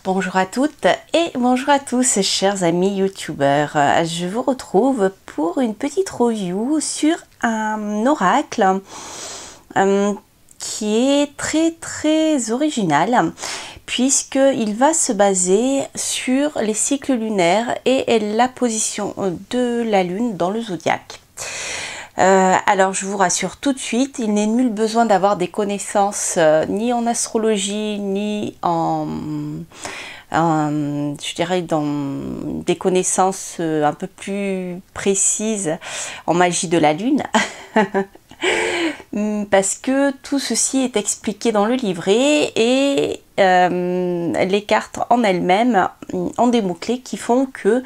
Bonjour à toutes et bonjour à tous, chers amis youtubeurs. Je vous retrouve pour une petite review sur un oracle qui est très original, puisqu'il va se baser sur les cycles lunaires et la position de la lune dans le zodiaque. Alors je vous rassure tout de suite, il n'est nul besoin d'avoir des connaissances ni en astrologie ni je dirais dans des connaissances un peu plus précises en magie de la lune. Parce que tout ceci est expliqué dans le livret et les cartes en elles-mêmes ont des mots-clés qui font que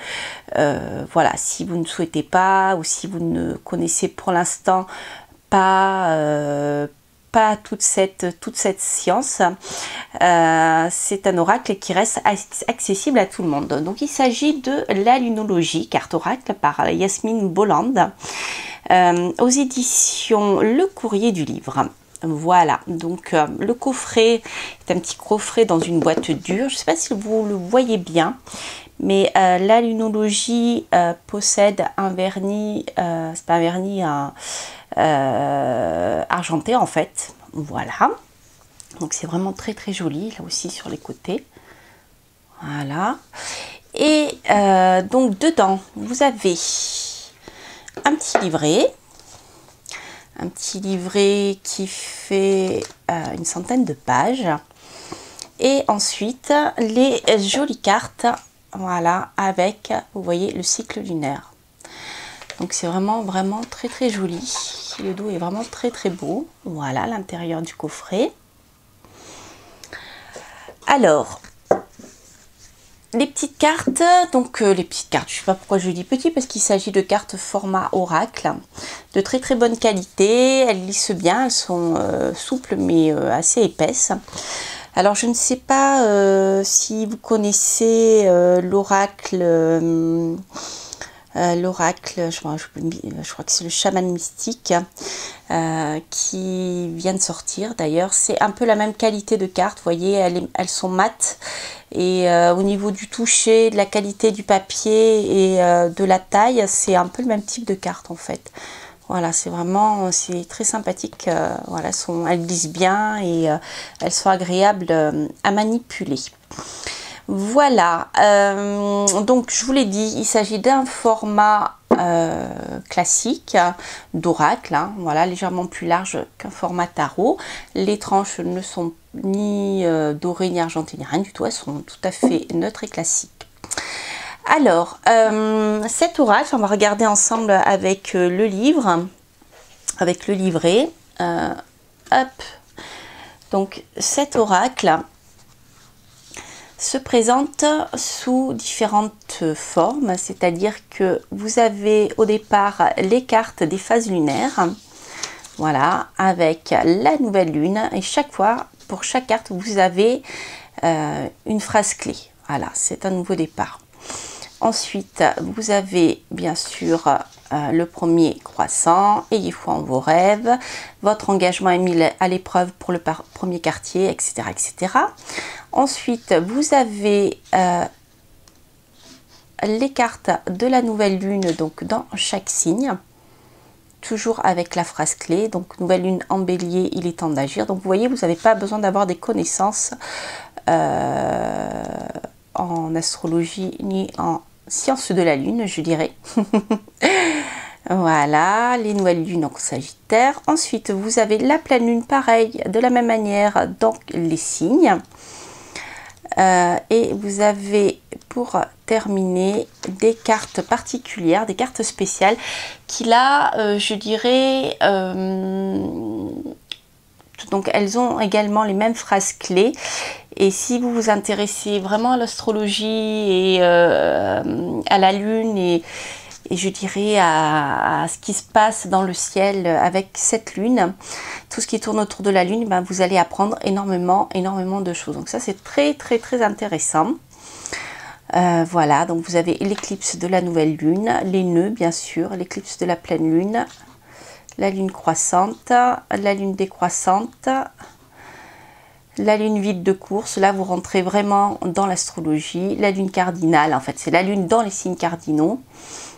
voilà, si vous ne souhaitez pas ou si vous ne connaissez pour l'instant pas toute cette science, c'est un oracle qui reste accessible à tout le monde. Donc il s'agit de la lunologie, carte oracle par Yasmine Bolland, aux éditions Le Courrier du Livre. Voilà, donc le coffret est un petit coffret dans une boîte dure. Je ne sais pas si vous le voyez bien, mais la lunologie possède un vernis, c'est pas un vernis, argenté en fait. Voilà, donc c'est vraiment très joli, là aussi sur les côtés. Voilà, et donc dedans vous avez un petit livret qui fait une centaine de pages, et ensuite les jolies cartes, voilà, avec, vous voyez, le cycle lunaire. Donc c'est vraiment très joli. Le dos est vraiment très beau. Voilà l'intérieur du coffret. Alors les petites cartes, donc les petites cartes, je ne sais pas pourquoi je dis petit, parce qu'il s'agit de cartes format oracle, de très bonne qualité. Elles lissent bien, elles sont souples mais assez épaisses. Alors je ne sais pas si vous connaissez l'oracle, je crois que c'est le chaman mystique qui vient de sortir. D'ailleurs c'est un peu la même qualité de cartes, vous voyez, elles sont mates, et au niveau du toucher, de la qualité du papier et de la taille, c'est un peu le même type de carte en fait. Voilà, c'est très sympathique. Voilà, elles glissent bien et elles sont agréables à manipuler. Voilà, donc je vous l'ai dit, il s'agit d'un format classique d'oracle, hein, voilà, légèrement plus large qu'un format tarot. Les tranches ne sont ni dorées ni argentées ni rien du tout, elles sont tout à fait neutres et classiques. Alors, cet oracle, on va regarder ensemble avec le livre, avec le livret. Hop, donc cet oracle se présente sous différentes formes, c'est-à-dire que vous avez au départ les cartes des phases lunaires, voilà, avec la nouvelle lune, et chaque fois, pour chaque carte, vous avez une phrase clé. Voilà, c'est un nouveau départ. Ensuite, vous avez bien sûr le premier croissant, ayez foi en vos rêves, votre engagement est mis à l'épreuve pour le premier quartier, etc. etc. Ensuite, vous avez les cartes de la nouvelle lune, donc dans chaque signe, toujours avec la phrase clé. Donc, nouvelle lune en bélier, il est temps d'agir. Donc, vous voyez, vous n'avez pas besoin d'avoir des connaissances en astrologie ni en sciences de la lune, je dirais. Voilà, les nouvelles lunes en Sagittaire. Ensuite, vous avez la pleine lune, pareil, de la même manière dans les signes. Et vous avez, pour terminer, des cartes particulières, des cartes spéciales qui là, je dirais, donc elles ont également les mêmes phrases clés. Et si vous vous intéressez vraiment à l'astrologie et à la lune et je dirais à ce qui se passe dans le ciel avec cette lune, tout ce qui tourne autour de la lune, ben vous allez apprendre énormément de choses. Donc ça c'est très intéressant. Voilà, donc vous avez l'éclipse de la nouvelle lune, les nœuds bien sûr, l'éclipse de la pleine lune, la lune croissante, la lune décroissante, La lune vide de course, là vous rentrez vraiment dans l'astrologie. La lune cardinale, en fait c'est la lune dans les signes cardinaux.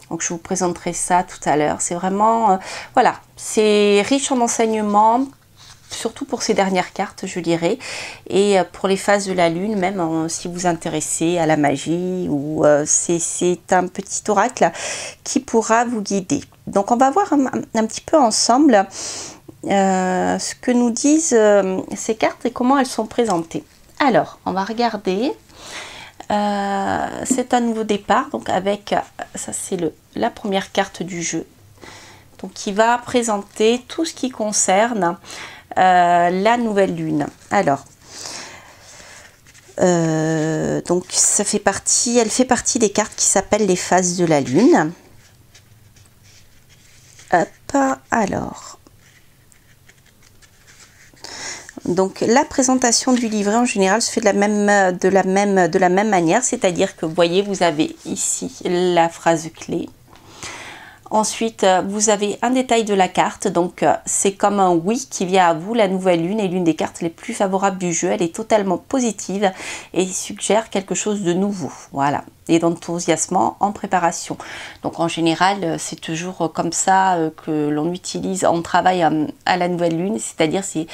Donc je vous présenterai ça tout à l'heure. C'est vraiment, voilà, c'est riche en enseignements, surtout pour ces dernières cartes, je dirais. Et pour les phases de la lune, même si vous vous intéressez à la magie, ou c'est un petit oracle qui pourra vous guider. Donc on va voir un petit peu ensemble ce que nous disent ces cartes et comment elles sont présentées. Alors, on va regarder. C'est un nouveau départ, donc avec, ça c'est la première carte du jeu. Donc qui va présenter tout ce qui concerne la nouvelle lune. Alors, donc ça fait partie, elle fait partie des cartes qui s'appellent les phases de la lune. Hop, alors. Donc la présentation du livret en général se fait de la même manière, c'est-à-dire que vous voyez, vous avez ici la phrase clé. Ensuite, vous avez un détail de la carte, donc c'est comme un oui qui vient à vous. La nouvelle lune est l'une des cartes les plus favorables du jeu. Elle est totalement positive et suggère quelque chose de nouveau, voilà, et d'enthousiasmant en préparation. Donc en général, c'est toujours comme ça que l'on utilise, on travaille à la nouvelle lune, c'est-à-dire c'est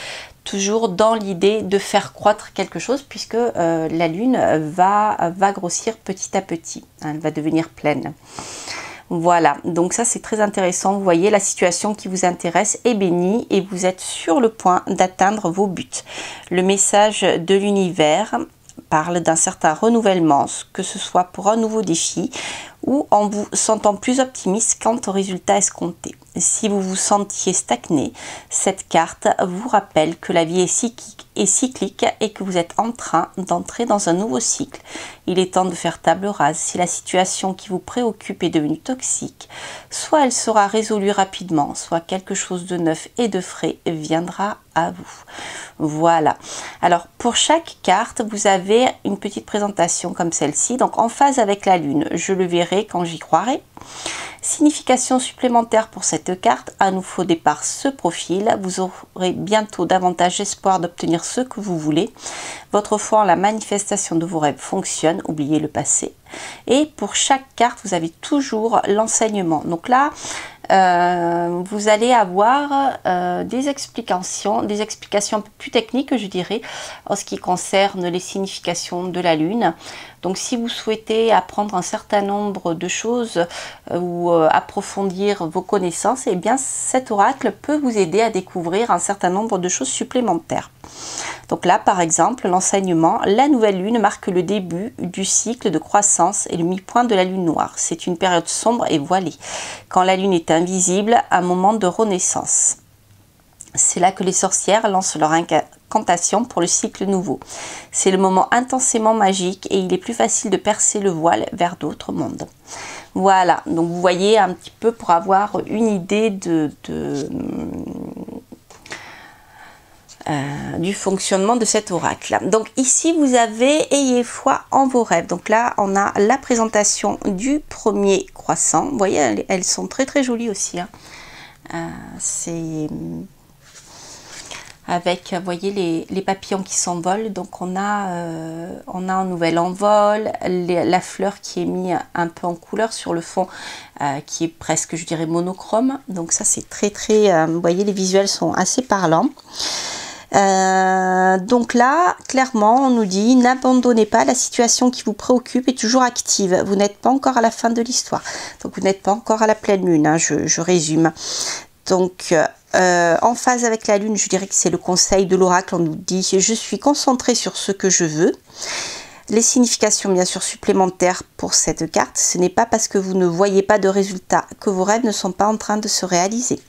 toujours dans l'idée de faire croître quelque chose, puisque la lune va grossir petit à petit, hein, elle va devenir pleine. Voilà, donc ça c'est très intéressant. Vous voyez, la situation qui vous intéresse est bénie et vous êtes sur le point d'atteindre vos buts. Le message de l'univers parle d'un certain renouvellement, que ce soit pour un nouveau défi ou en vous sentant plus optimiste quant au résultat escompté. Si vous vous sentiez stagné, cette carte vous rappelle que la vie est cyclique et que vous êtes en train d'entrer dans un nouveau cycle. Il est temps de faire table rase. Si la situation qui vous préoccupe est devenue toxique, soit elle sera résolue rapidement, soit quelque chose de neuf et de frais viendra à vous. Voilà. Alors pour chaque carte, vous avez une petite présentation comme celle-ci. Donc en phase avec la lune, je le verrai quand j'y croirai. Signification supplémentaire pour cette carte, un nouveau départ se profile, vous aurez bientôt davantage espoir d'obtenir ce que vous voulez. Votre foi en la manifestation de vos rêves fonctionne, oubliez le passé. Et pour chaque carte, vous avez toujours l'enseignement. Donc là, vous allez avoir des explications un peu plus techniques, je dirais, en ce qui concerne les significations de la lune. Donc si vous souhaitez apprendre un certain nombre de choses ou approfondir vos connaissances, eh bien cet oracle peut vous aider à découvrir un certain nombre de choses supplémentaires. Donc là, par exemple, l'enseignement, la nouvelle lune marque le début du cycle de croissance et le mi-point de la lune noire. C'est une période sombre et voilée. Quand la lune est invisible, un moment de renaissance. C'est là que les sorcières lancent leur incantation pour le cycle nouveau. C'est le moment intensément magique et il est plus facile de percer le voile vers d'autres mondes. Voilà, donc vous voyez un petit peu pour avoir une idée du fonctionnement de cet oracle. Donc ici vous avez ayez foi en vos rêves. Donc là on a la présentation du premier croissant. Vous voyez, elles sont très très jolies aussi, hein. C'est avec, vous voyez, les papillons qui s'envolent. Donc on a un nouvel envol, la fleur qui est mise un peu en couleur sur le fond qui est presque, je dirais, monochrome. Donc ça c'est très très, vous voyez, les visuels sont assez parlants. Donc là, clairement, on nous dit n'abandonnez pas, la situation qui vous préoccupe est toujours active. Vous n'êtes pas encore à la fin de l'histoire. Donc vous n'êtes pas encore à la pleine lune, hein, je résume. Donc en phase avec la lune, je dirais que c'est le conseil de l'oracle. On nous dit je suis concentré sur ce que je veux. Les significations bien sûr supplémentaires pour cette carte, ce n'est pas parce que vous ne voyez pas de résultats que vos rêves ne sont pas en train de se réaliser.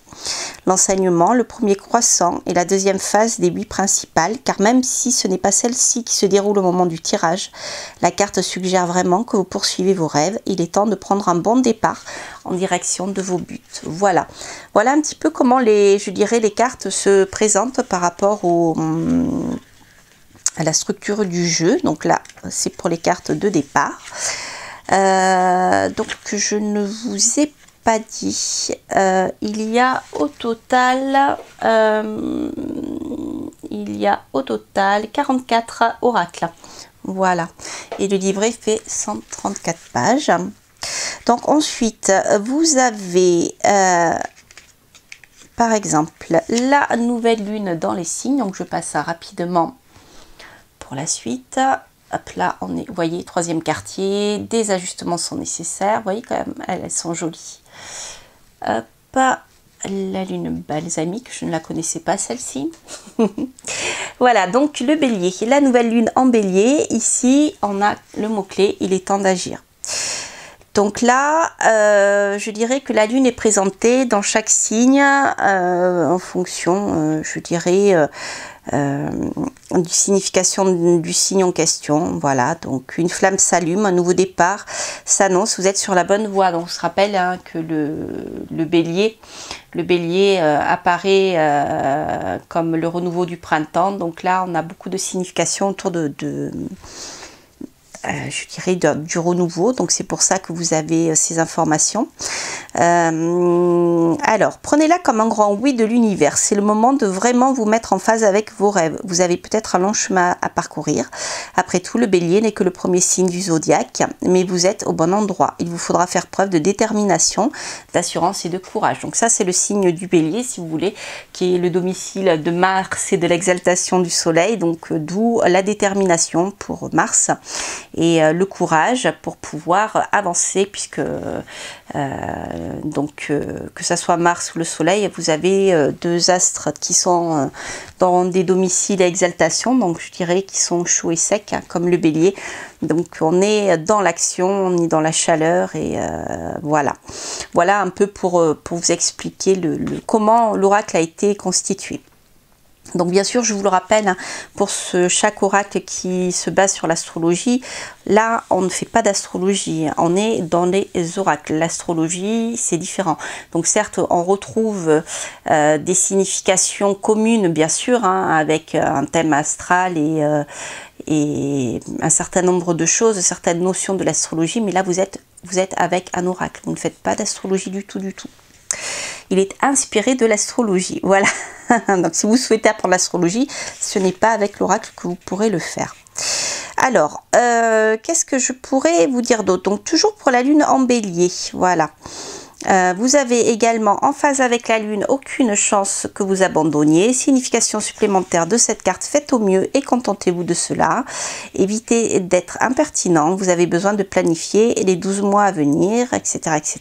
L'enseignement, le premier croissant et la deuxième phase des 8 principales, car même si ce n'est pas celle-ci qui se déroule au moment du tirage, la carte suggère vraiment que vous poursuivez vos rêves. Il est temps de prendre un bon départ en direction de vos buts. Voilà, voilà un petit peu comment je dirais, les cartes se présentent par rapport à la structure du jeu. Donc là, c'est pour les cartes de départ. Donc je ne vous ai pas dit, il y a au total il il y a au total 44 oracles. Voilà. Et le livret fait 134 pages. Donc ensuite, vous avez par exemple la nouvelle lune dans les signes. Donc je passe ça rapidement pour la suite. Hop là, on est, vous voyez, troisième quartier, des ajustements sont nécessaires. Vous voyez quand même, elles sont jolies. Hop, la lune balsamique, je ne la connaissais pas celle-ci. Voilà, donc le bélier, la nouvelle lune en bélier. Ici, on a le mot-clé, il est temps d'agir. Donc là, je dirais que la lune est présentée dans chaque signe en fonction, je dirais, du signification du signe en question. Voilà, donc une flamme s'allume, un nouveau départ s'annonce, vous êtes sur la bonne voie. Donc on se rappelle hein, que le bélier apparaît comme le renouveau du printemps. Donc là, on a beaucoup de significations autour je dirais du renouveau, donc c'est pour ça que vous avez ces informations. Alors, prenez-la comme un grand oui de l'univers. C'est le moment de vraiment vous mettre en phase avec vos rêves. Vous avez peut-être un long chemin à parcourir. Après tout, le bélier n'est que le premier signe du zodiaque, mais vous êtes au bon endroit. Il vous faudra faire preuve de détermination, d'assurance et de courage. Donc ça, c'est le signe du bélier, si vous voulez, qui est le domicile de Mars et de l'exaltation du soleil. Donc d'où la détermination pour Mars et le courage pour pouvoir avancer, puisque que ça soit Mars ou le soleil, vous avez deux astres qui sont dans des domiciles à exaltation, donc je dirais qu'ils sont chauds et secs, hein, comme le bélier. Donc on est dans l'action, on est dans la chaleur, et voilà un peu pour vous expliquer comment l'oracle a été constitué. Donc bien sûr, je vous le rappelle, hein, pour chaque oracle qui se base sur l'astrologie, là on ne fait pas d'astrologie, on est dans les oracles. L'astrologie, c'est différent. Donc certes, on retrouve des significations communes, bien sûr, hein, avec un thème astral et un certain nombre de choses, certaines notions de l'astrologie, mais là vous êtes avec un oracle, vous ne faites pas d'astrologie du tout. Il est inspiré de l'astrologie, voilà. Donc si vous souhaitez apprendre l'astrologie, ce n'est pas avec l'oracle que vous pourrez le faire. Alors, qu'est-ce que je pourrais vous dire d'autre? Donc toujours pour la lune en bélier, voilà. Vous avez également en phase avec la lune, aucune chance que vous abandonniez. Signification supplémentaire de cette carte, faites au mieux et contentez-vous de cela. Évitez d'être impertinent, vous avez besoin de planifier les 12 mois à venir, etc. etc.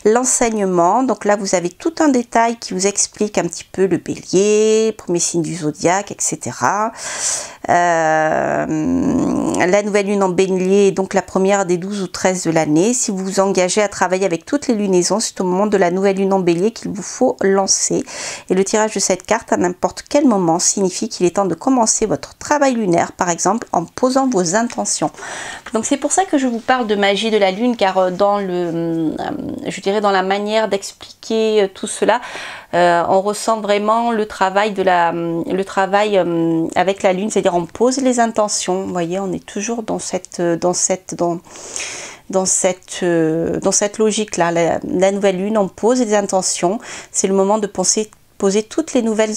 L'enseignement, donc là vous avez tout un détail qui vous explique un petit peu le bélier, premier signe du zodiaque, etc. La nouvelle lune en bélier, donc la première des 12 ou 13 de l'année. Si vous vous engagez à travailler avec toutes les lunaisons, c'est au moment de la nouvelle lune en bélier qu'il vous faut lancer. Et le tirage de cette carte à n'importe quel moment signifie qu'il est temps de commencer votre travail lunaire, par exemple en posant vos intentions. Donc c'est pour ça que je vous parle de magie de la lune, car dans je dirais dans la manière d'expliquer tout cela, on ressent vraiment le travail avec la lune, c'est-à-dire on pose les intentions. Vous voyez, on est toujours dans cette logique là. La nouvelle lune, on pose les intentions. C'est le moment de poser toutes les nouvelles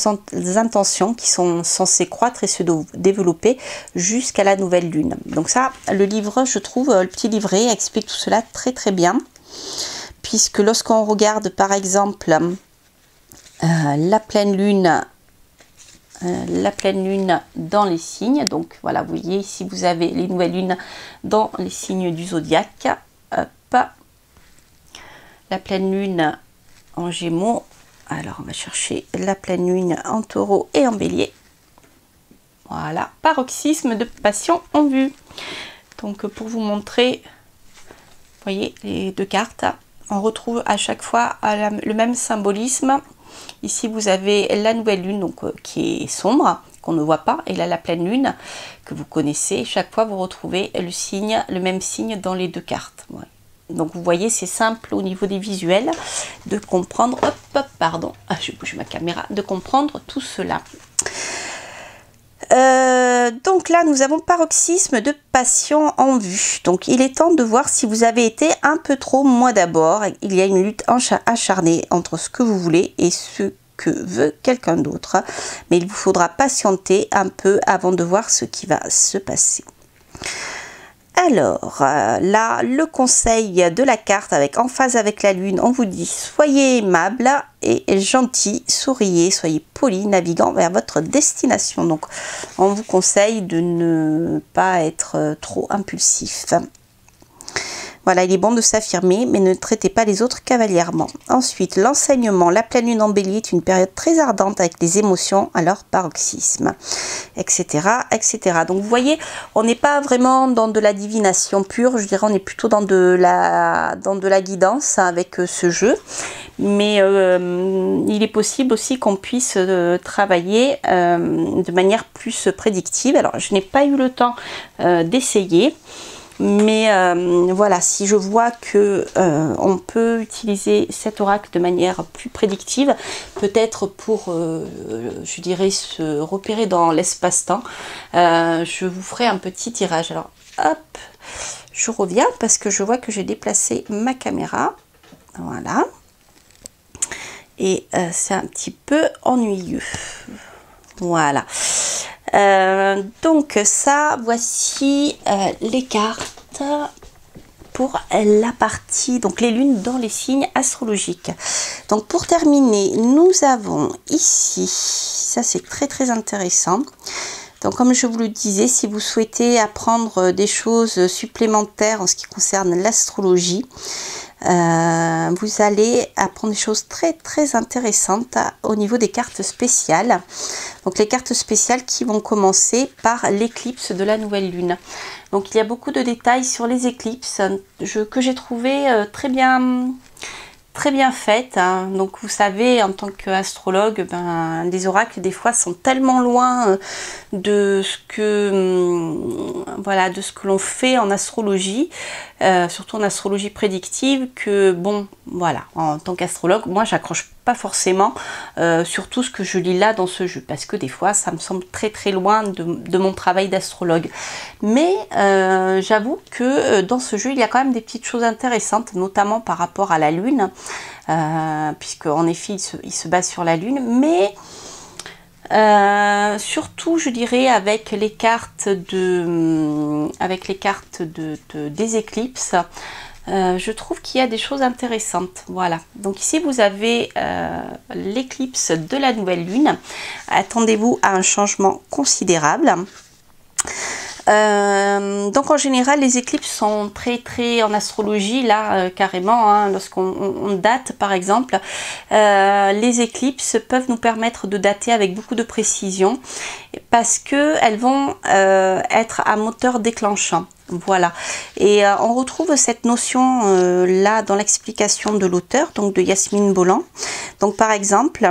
intentions qui sont censées croître et se développer jusqu'à la nouvelle lune. Donc ça, le livre, je trouve, le petit livret explique tout cela très très bien, puisque lorsqu'on regarde par exemple la pleine lune dans les signes, donc voilà, vous voyez ici vous avez les nouvelles lunes dans les signes du zodiaque. Hop. La pleine lune en Gémeaux, alors on va chercher la pleine lune en Taureau et en Bélier. Voilà, paroxysme de passion en vue. Donc pour vous montrer, vous voyez les deux cartes, on retrouve à chaque fois le même symbolisme. Ici vous avez la nouvelle lune, donc qui est sombre, qu'on ne voit pas, et là la pleine lune que vous connaissez. Chaque fois vous retrouvez le même signe dans les deux cartes. Ouais. Donc vous voyez, c'est simple au niveau des visuels de comprendre. Pardon, je bouge ma caméra, de comprendre tout cela. Donc là nous avons paroxysme de passion en vue. Donc il est temps de voir si vous avez été un peu trop moi d'abord. Il y a une lutte acharnée entre ce que vous voulez et ce que veut quelqu'un d'autre. Mais il vous faudra patienter un peu avant de voir ce qui va se passer. Alors, là, le conseil de la carte avec en phase avec la lune, on vous dit soyez aimable et gentil, souriez, soyez poli, naviguant vers votre destination. Donc, on vous conseille de ne pas être trop impulsif. Voilà, il est bon de s'affirmer, mais ne traitez pas les autres cavalièrement. Ensuite, l'enseignement. La pleine lune en bélier est une période très ardente avec les émotions à leur paroxysme, etc., etc. Donc, vous voyez, on n'est pas vraiment dans de la divination pure. Je dirais, on est plutôt dans de la guidance avec ce jeu. Mais il est possible aussi qu'on puisse travailler de manière plus prédictive. Alors, je n'ai pas eu le temps d'essayer. Mais voilà, si je vois que on peut utiliser cet oracle de manière plus prédictive, peut-être pour, je dirais, se repérer dans l'espace-temps, je vous ferai un petit tirage. Alors, hop, je reviens parce que je vois que j'ai déplacé ma caméra. Voilà. Et c'est un petit peu ennuyeux. Voilà. Donc ça, voici les cartes pour la partie, donc les lunes dans les signes astrologiques. Donc pour terminer, nous avons ici, ça c'est très intéressant. Donc comme je vous le disais, si vous souhaitez apprendre des choses supplémentaires en ce qui concerne l'astrologie, vous allez apprendre des choses très intéressantes au niveau des cartes spéciales. Donc les cartes spéciales qui vont commencer par l'éclipse de la nouvelle lune. Donc il y a beaucoup de détails sur les éclipses que j'ai trouvé très bien faite, hein. Donc vous savez, en tant qu'astrologue, les oracles des fois sont tellement loin de ce que voilà, de ce que l'on fait en astrologie, surtout en astrologie prédictive, que bon, voilà, en tant qu'astrologue, moi j'accroche pas forcément sur tout ce que je lis là dans ce jeu, parce que des fois ça me semble très loin de mon travail d'astrologue. Mais j'avoue que dans ce jeu il y a quand même des petites choses intéressantes, notamment par rapport à la lune, puisque en effet il se base sur la lune, mais surtout je dirais avec les cartes des éclipses. Je trouve qu'il y a des choses intéressantes. Voilà. Donc ici vous avez l'éclipse de la nouvelle lune. Attendez-vous à un changement considérable. Donc en général les éclipses sont très en astrologie là carrément, hein, lorsqu'on date par exemple, les éclipses peuvent nous permettre de dater avec beaucoup de précision parce que elles vont être à moteur déclenchant. Voilà, et on retrouve cette notion là dans l'explication de l'auteur, donc de Yasmine Bolan. Donc par exemple,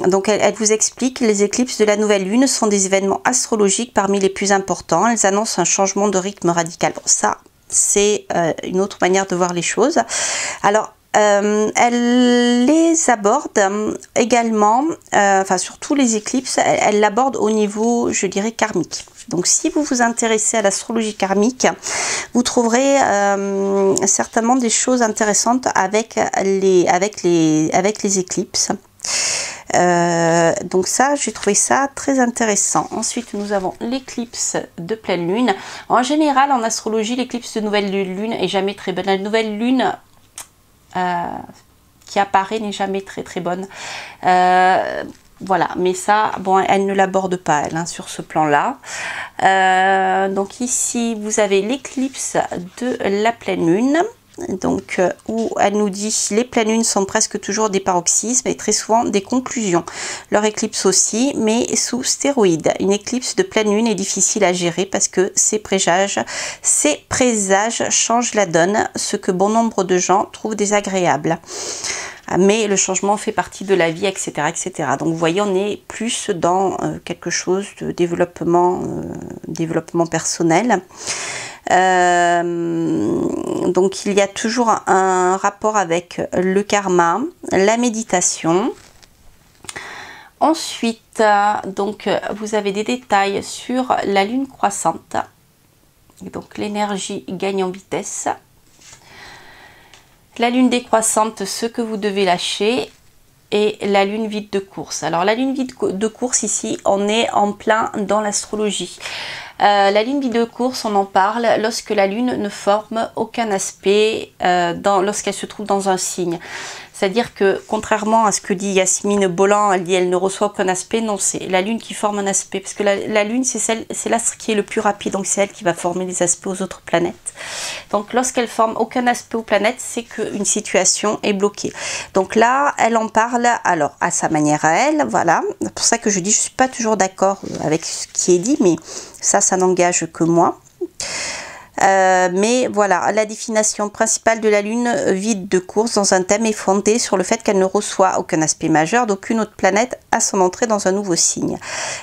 donc elle vous explique: les éclipses de la nouvelle lune sont des événements astrologiques parmi les plus importants. Elles annoncent un changement de rythme radical. Bon, ça, c'est une autre manière de voir les choses. Alors, elle les aborde également, enfin surtout les éclipses, elle l'aborde au niveau, je dirais, karmique. Donc si vous vous intéressez à l'astrologie karmique, vous trouverez certainement des choses intéressantes avec les éclipses. Donc ça, j'ai trouvé ça très intéressant. Ensuite, nous avons l'éclipse de pleine lune. En général, en astrologie, l'éclipse de nouvelle lune est jamais très bonne. La nouvelle lune qui apparaît n'est jamais très bonne. Voilà, mais ça, bon, elle ne l'aborde pas, elle, hein, sur ce plan-là. Donc ici, vous avez l'éclipse de la pleine lune. Donc où elle nous dit: les pleines lunes sont presque toujours des paroxysmes et très souvent des conclusions. Leur éclipse aussi, mais sous stéroïdes. Une éclipse de pleine lune est difficile à gérer parce que ses présages changent la donne, ce que bon nombre de gens trouvent désagréable. Mais le changement fait partie de la vie, etc. etc. Donc vous voyez, on est plus dans quelque chose de développement personnel. Donc il y a toujours un rapport avec le karma, la méditation. Ensuite, donc vous avez des détails sur la lune croissante. Donc l'énergie gagne en vitesse. La lune décroissante, ce que vous devez lâcher. et la lune vide de course. Alors la lune vide de course ici, on est en plein dans l'astrologie. La lune vide de course, on en parle lorsque la lune ne forme aucun aspect lorsqu'elle se trouve dans un signe. C'est-à-dire que, contrairement à ce que dit Yasmine Bolland, elle dit elle ne reçoit aucun aspect. Non, c'est la lune qui forme un aspect. Parce que la lune, c'est l'astre qui est le plus rapide. Donc, c'est elle qui va former les aspects aux autres planètes. Donc, lorsqu'elle forme aucun aspect aux planètes, c'est qu'une situation est bloquée. Donc là, elle en parle, alors, à sa manière à elle. Voilà. C'est pour ça que je dis, je ne suis pas toujours d'accord avec ce qui est dit. Mais ça n'engage que moi. Mais voilà, la définition principale de la lune vide de course dans un thème est fondée sur le fait qu'elle ne reçoit aucun aspect majeur d'aucune autre planète à son entrée dans un nouveau signe.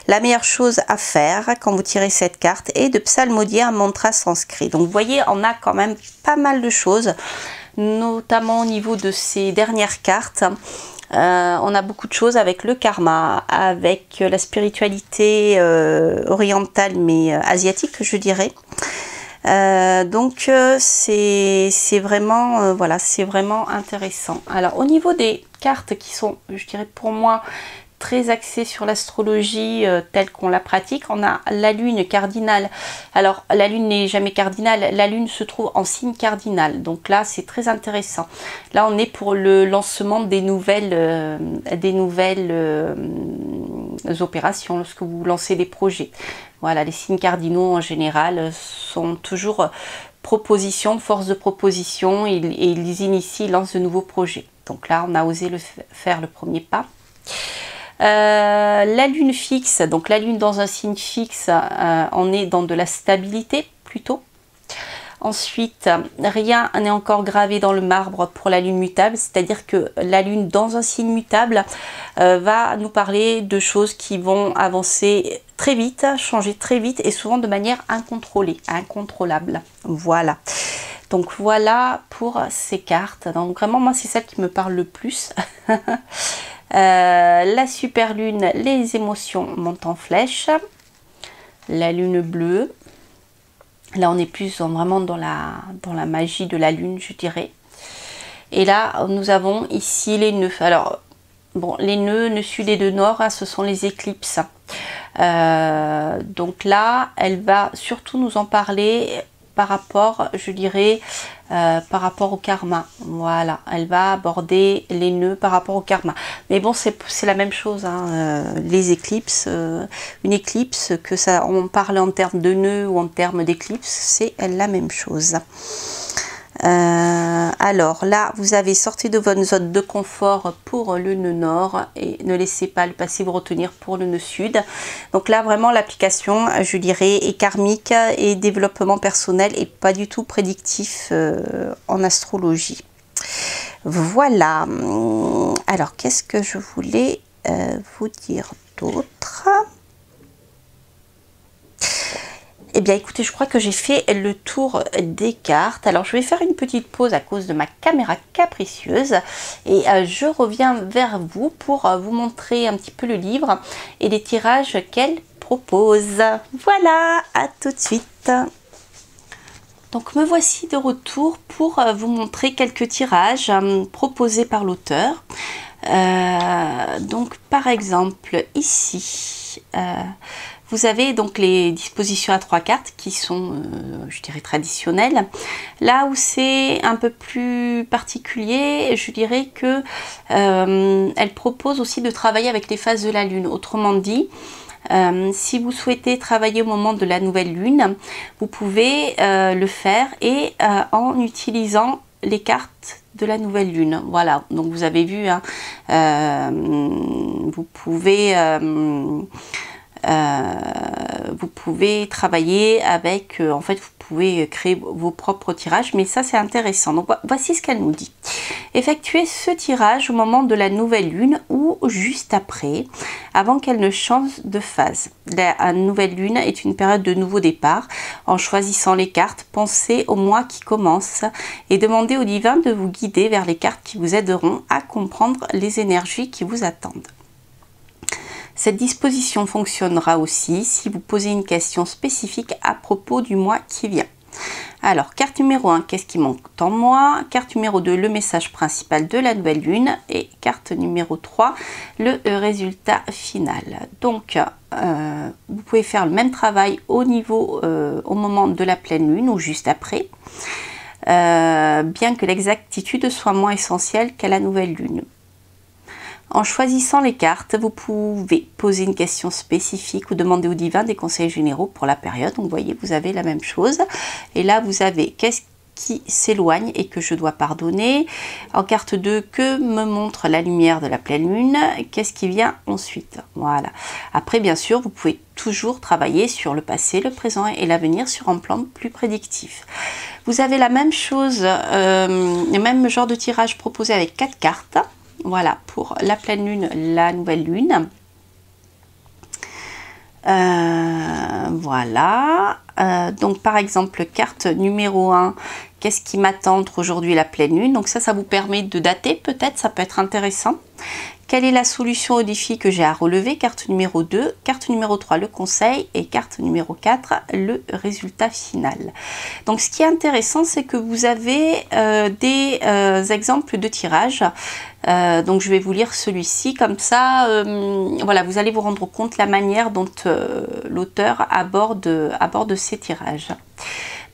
La meilleure chose à faire quand vous tirez cette carte est de psalmodier un mantra sanskrit. Donc vous voyez, on a quand même pas mal de choses, notamment au niveau de ces dernières cartes. On a beaucoup de choses avec le karma, avec la spiritualité orientale mais asiatique, je dirais. Donc c'est vraiment voilà, c'est vraiment intéressant. Alors au niveau des cartes qui sont, je dirais pour moi, très axées sur l'astrologie telle qu'on la pratique, on a la lune cardinale. Alors la lune n'est jamais cardinale, la lune se trouve en signe cardinal, donc là c'est très intéressant. Là on est pour le lancement des nouvelles opérations, lorsque vous lancez des projets. Voilà, les signes cardinaux en général sont toujours proposition, force de proposition, et ils initient, ils lancent de nouveaux projets. Donc là, on a osé faire le premier pas. La lune fixe, donc la lune dans un signe fixe, on est dans de la stabilité plutôt. Ensuite, rien n'est encore gravé dans le marbre pour la lune mutable, c'est-à-dire que la lune dans un signe mutable va nous parler de choses qui vont avancer très vite, changer très vite et souvent de manière incontrôlée, incontrôlable. Voilà. Donc voilà pour ces cartes. Donc vraiment, moi, c'est celle qui me parle le plus. La super lune, les émotions montent en flèche. La lune bleue. Là, on est plus vraiment dans la magie de la lune, je dirais. Et là, nous avons ici les nœuds. Alors, bon, les nœuds sud et de nord, hein, ce sont les éclipses. Donc là, elle va surtout nous en parler par rapport, je dirais, par rapport au karma. Voilà, elle va aborder les nœuds par rapport au karma. Mais bon, c'est la même chose, hein, les éclipses. Une éclipse, que ça, on parle en termes de nœuds ou en termes d'éclipse, c'est la même chose. Alors là, vous avez sorti de votre zone de confort pour le nœud nord et ne laissez pas le passé vous retenir pour le nœud sud. Donc là, vraiment, l'application, je dirais, est karmique et développement personnel et pas du tout prédictif en astrologie. Voilà. Alors, qu'est-ce que je voulais vous dire d'autre ? Eh bien écoutez, je crois que j'ai fait le tour des cartes. Alors je vais faire une petite pause à cause de ma caméra capricieuse et je reviens vers vous pour vous montrer un petit peu le livre et les tirages qu'elle propose. Voilà, à tout de suite. Donc me voici de retour pour vous montrer quelques tirages proposés par l'auteur. Donc par exemple ici... vous avez donc les dispositions à 3 cartes qui sont, je dirais, traditionnelles. Là où c'est un peu plus particulier, je dirais que elle propose aussi de travailler avec les phases de la lune. Autrement dit, si vous souhaitez travailler au moment de la nouvelle lune, vous pouvez le faire et en utilisant les cartes de la nouvelle lune. Voilà, donc vous avez vu, hein, vous pouvez travailler avec, en fait, vous pouvez créer vos propres tirages, mais ça c'est intéressant. Donc voici ce qu'elle nous dit. Effectuez ce tirage au moment de la nouvelle lune ou juste après, avant qu'elle ne change de phase. La nouvelle lune est une période de nouveau départ. En choisissant les cartes, pensez au mois qui commence et demandez au divin de vous guider vers les cartes qui vous aideront à comprendre les énergies qui vous attendent. Cette disposition fonctionnera aussi si vous posez une question spécifique à propos du mois qui vient. Alors, carte numéro 1, qu'est-ce qui manque en moi? Carte numéro 2, le message principal de la nouvelle lune. Et carte numéro 3, le résultat final. Donc, vous pouvez faire le même travail au moment de la pleine lune ou juste après. Bien que l'exactitude soit moins essentielle qu'à la nouvelle lune. En choisissant les cartes, vous pouvez poser une question spécifique ou demander au divin des conseils généraux pour la période. Donc, vous voyez, vous avez la même chose. Et là, vous avez qu'est-ce qui s'éloigne et que je dois pardonner. En carte 2, que me montre la lumière de la pleine lune? Qu'est-ce qui vient ensuite? Voilà. Après, bien sûr, vous pouvez toujours travailler sur le passé, le présent et l'avenir sur un plan plus prédictif. Vous avez la même chose, le même genre de tirage proposé avec 4 cartes. Voilà, pour la pleine lune, la nouvelle lune. Voilà. Donc, par exemple, carte numéro 1, qu'est-ce qui m'attend aujourd'hui la pleine lune? Donc ça vous permet de dater peut-être, ça peut être intéressant. Quelle est la solution au défi que j'ai à relever? Carte numéro 2, carte numéro 3, le conseil et carte numéro 4, le résultat final. Donc ce qui est intéressant, c'est que vous avez des exemples de tirage. Donc je vais vous lire celui-ci, comme ça, voilà, vous allez vous rendre compte la manière dont l'auteur aborde ces tirages.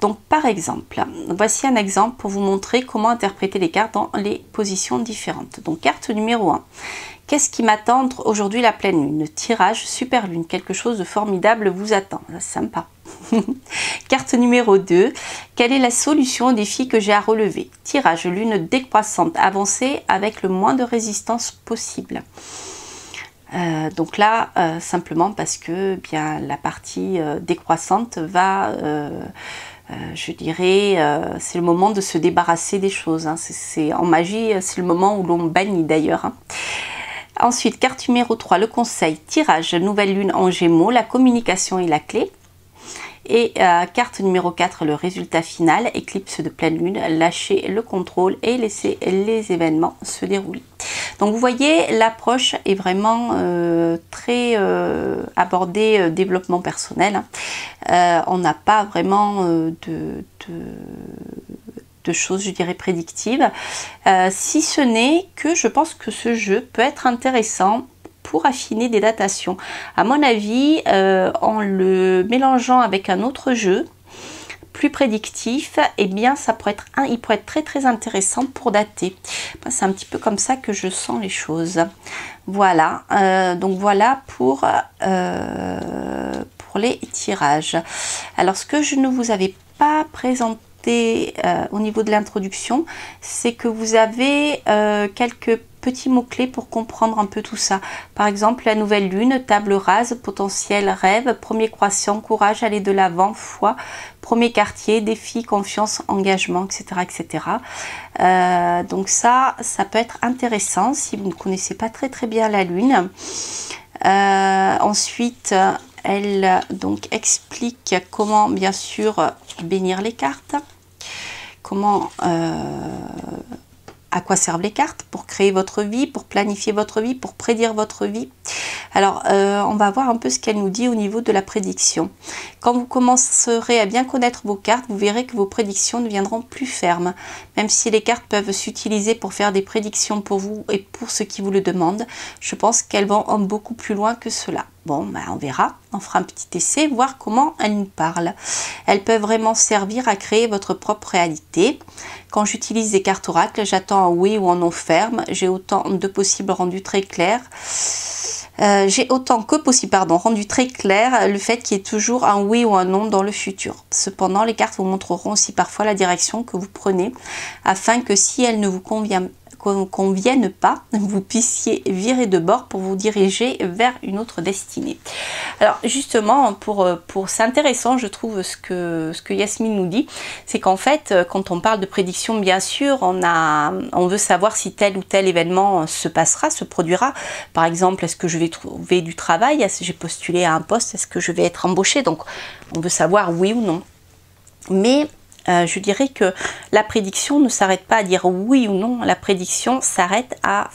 Donc par exemple, voici un exemple pour vous montrer comment interpréter les cartes dans les positions différentes. Donc carte numéro 1. Qu'est-ce qui m'attend aujourd'hui la pleine lune? Tirage super lune, quelque chose de formidable vous attend. C'est sympa. Carte numéro 2. Quelle est la solution au défi que j'ai à relever? Tirage lune décroissante, avancée avec le moins de résistance possible. Donc là, simplement parce que bien la partie décroissante va... je dirais, c'est le moment de se débarrasser des choses. Hein. En magie, c'est le moment où l'on bannit d'ailleurs. Hein. Ensuite, carte numéro 3, le conseil, tirage, nouvelle lune en Gémeaux, la communication est la clé. Et carte numéro 4, le résultat final, éclipse de pleine lune, lâcher le contrôle et laisser les événements se dérouler. Donc vous voyez, l'approche est vraiment très abordée développement personnel. On n'a pas vraiment de choses, je dirais, prédictives. Si ce n'est que je pense que ce jeu peut être intéressant pour affiner des datations. À mon avis, en le mélangeant avec un autre jeu plus prédictif, eh bien il pourrait être très très intéressant pour dater. C'est un petit peu comme ça que je sens les choses. Voilà, donc voilà pour les tirages. Alors ce que je ne vous avais pas présenté au niveau de l'introduction, c'est que vous avez quelques petits mots-clés pour comprendre un peu tout ça. Par exemple, la nouvelle lune, table rase, potentiel, rêve, premier croissant, courage, aller de l'avant, foi, premier quartier, défi, confiance, engagement, etc. etc. Donc ça peut être intéressant si vous ne connaissez pas très très bien la lune. Ensuite, elle donc explique comment bien sûr bénir les cartes, comment à quoi servent les cartes pour créer votre vie, pour planifier votre vie, pour prédire votre vie. Alors, on va voir un peu ce qu'elle nous dit au niveau de la prédiction. Quand vous commencerez à bien connaître vos cartes, vous verrez que vos prédictions deviendront plus fermes. Même si les cartes peuvent s'utiliser pour faire des prédictions pour vous et pour ceux qui vous le demandent, je pense qu'elles vont beaucoup plus loin que cela. Bon, ben, on verra, on fera un petit essai, voir comment elles nous parlent. Elles peuvent vraiment servir à créer votre propre réalité. Quand j'utilise des cartes oracles, j'attends un oui ou un non ferme. J'ai autant de possibles rendus très clairs. J'ai autant que possible, rendu très clair le fait qu'il y ait toujours un oui ou un non dans le futur. Cependant, les cartes vous montreront aussi parfois la direction que vous prenez afin que si elle ne vous conviennent pas, vous puissiez virer de bord pour vous diriger vers une autre destinée. Alors justement, c'est intéressant, je trouve, ce que Yasmine nous dit, c'est qu'en fait, quand on parle de prédiction, bien sûr, on veut savoir si tel ou tel événement se produira. Par exemple, est-ce que je vais trouver du travail? Est-ce que j'ai postulé à un poste? Est-ce que je vais être embauchée? Donc, on veut savoir oui ou non. Mais je dirais que la prédiction ne s'arrête pas à dire oui ou non. La prédiction s'arrête à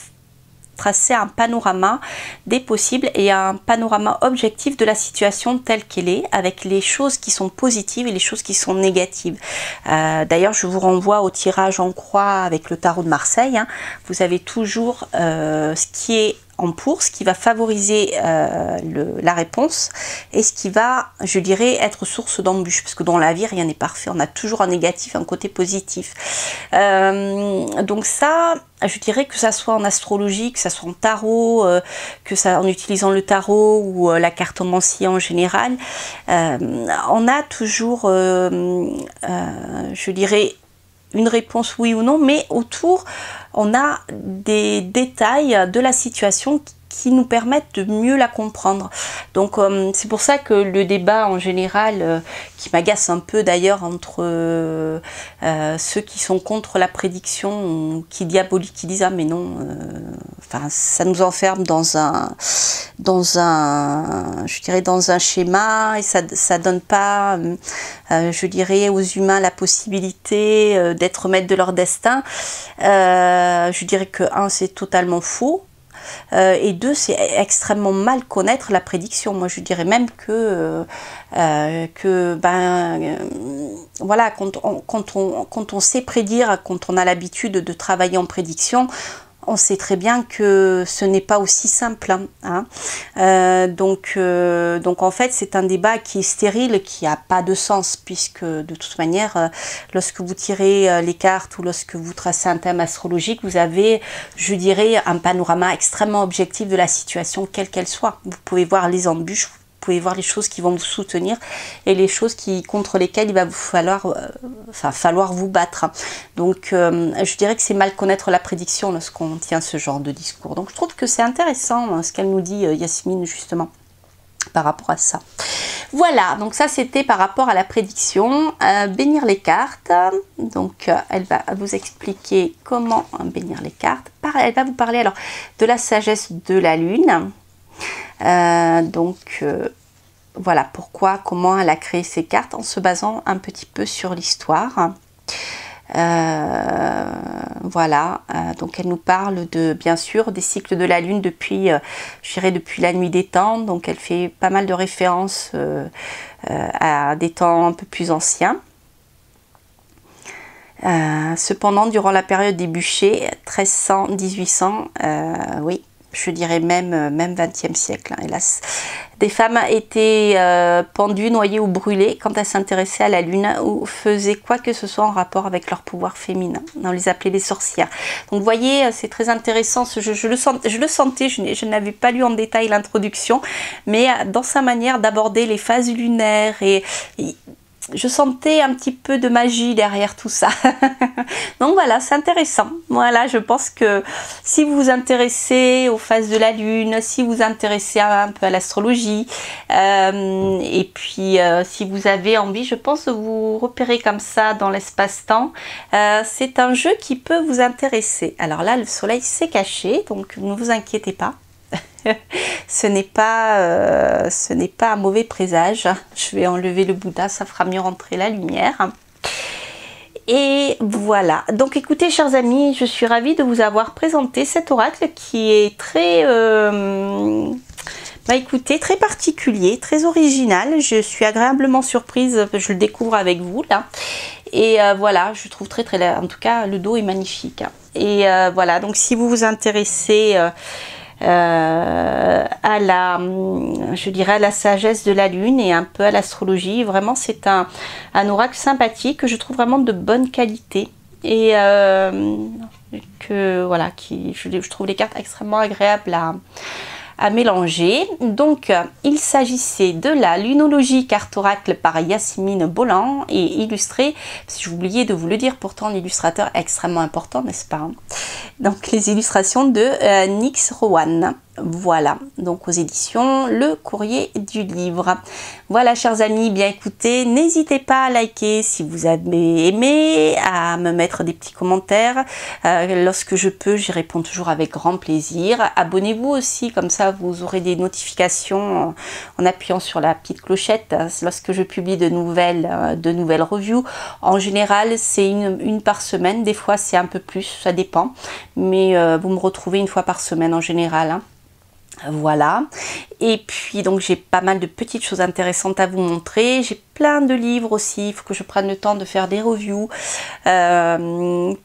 tracer un panorama des possibles et un panorama objectif de la situation telle qu'elle est, avec les choses qui sont positives et les choses qui sont négatives. D'ailleurs, je vous renvoie au tirage en croix avec le tarot de Marseille, hein. Vous avez toujours ce qui est en pour, ce qui va favoriser la réponse et ce qui va, je dirais, être source d'embûches, parce que dans la vie rien n'est parfait, on a toujours un négatif, un côté positif. Donc ça, je dirais que ça soit en astrologie, que ça soit en tarot, que ça en utilisant le tarot ou la cartomancie en général, on a toujours, je dirais, une réponse oui ou non, mais autour, on a des détails de la situation qui nous permettent de mieux la comprendre. Donc c'est pour ça que le débat en général, qui m'agace un peu d'ailleurs entre ceux qui sont contre la prédiction, qui diabolisent, qui disent ah mais non, enfin ça nous enferme dans un je dirais dans un schéma et ça donne pas je dirais aux humains la possibilité d'être maîtres de leur destin. Je dirais que un, c'est totalement faux. Et deux, c'est extrêmement mal connaître la prédiction. Moi, je dirais même que voilà, quand on sait prédire, quand on a l'habitude de travailler en prédiction, on sait très bien que ce n'est pas aussi simple, hein. Donc en fait, c'est un débat qui est stérile, qui n'a pas de sens, puisque de toute manière, lorsque vous tirez les cartes ou lorsque vous tracez un thème astrologique, vous avez, je dirais, un panorama extrêmement objectif de la situation, quelle qu'elle soit. Vous pouvez voir les embûches, vous pouvez voir les choses qui vont vous soutenir et les choses contre lesquelles il va vous falloir vous battre. Donc je dirais que c'est mal connaître la prédiction lorsqu'on tient ce genre de discours. Donc je trouve que c'est intéressant hein, ce qu'elle nous dit Yasmine justement par rapport à ça. Voilà, donc ça c'était par rapport à la prédiction. Bénir les cartes, donc elle va vous expliquer comment bénir les cartes. Elle va vous parler alors de la sagesse de la lune. Voilà pourquoi, comment elle a créé ces cartes en se basant un petit peu sur l'histoire. Voilà, donc elle nous parle de, bien sûr, des cycles de la lune depuis, je dirais depuis la nuit des temps. Donc elle fait pas mal de références à des temps un peu plus anciens. Cependant, durant la période des bûchers, 1300-1800, oui, je dirais même 20e siècle, hein, hélas. Des femmes étaient pendues, noyées ou brûlées quand elles s'intéressaient à la lune ou faisaient quoi que ce soit en rapport avec leur pouvoir féminin. On les appelait les sorcières. Donc vous voyez, c'est très intéressant, je le sentais, je n'avais pas lu en détail l'introduction, mais dans sa manière d'aborder les phases lunaires et je sentais un petit peu de magie derrière tout ça. Donc voilà, c'est intéressant. Voilà, je pense que si vous vous intéressez aux phases de la lune, si vous vous intéressez un peu à l'astrologie, et puis si vous avez envie, je pense, de vous repérer comme ça dans l'espace-temps, c'est un jeu qui peut vous intéresser. Alors là, le soleil s'est caché, donc ne vous inquiétez pas. Ce n'est pas un mauvais présage. Je vais enlever le Bouddha, ça fera mieux rentrer la lumière. Et voilà. Donc écoutez, chers amis, je suis ravie de vous avoir présenté cet oracle qui est très écoutez, très particulier, très original. Je suis agréablement surprise, je le découvre avec vous là. Et voilà, je trouve très en tout cas, le dos est magnifique. Et voilà, donc si vous vous intéressez à la sagesse de la lune et un peu à l'astrologie, vraiment c'est un oracle sympathique que je trouve vraiment de bonne qualité et je trouve les cartes extrêmement agréables à mélanger. Donc il s'agissait de la lunologie carte oracle par Yasmine Bolland et illustrée, j'ai oublié de vous le dire, pourtant l'illustrateur est extrêmement important, n'est-ce pas? Donc les illustrations de Nyx Rowan. Voilà, donc aux éditions Le Courrier du Livre. Voilà, chers amis, bien écoutez, n'hésitez pas à liker si vous avez aimé, à me mettre des petits commentaires. Lorsque je peux, j'y réponds toujours avec grand plaisir. Abonnez-vous aussi, comme ça vous aurez des notifications en appuyant sur la petite clochette lorsque je publie de nouvelles reviews. En général, c'est une par semaine, des fois c'est un peu plus, ça dépend. Mais vous me retrouvez une fois par semaine en général, hein. Voilà, et puis donc j'ai pas mal de petites choses intéressantes à vous montrer. J'ai plein de livres aussi, il faut que je prenne le temps de faire des reviews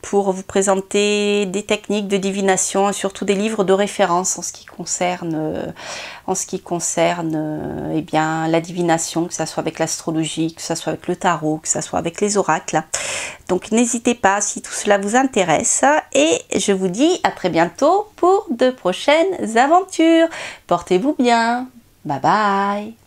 pour vous présenter des techniques de divination et surtout des livres de référence en ce qui concerne eh bien, la divination, que ce soit avec l'astrologie, que ce soit avec le tarot, que ce soit avec les oracles. Donc n'hésitez pas si tout cela vous intéresse et je vous dis à très bientôt pour de prochaines aventures. Portez-vous bien. Bye bye.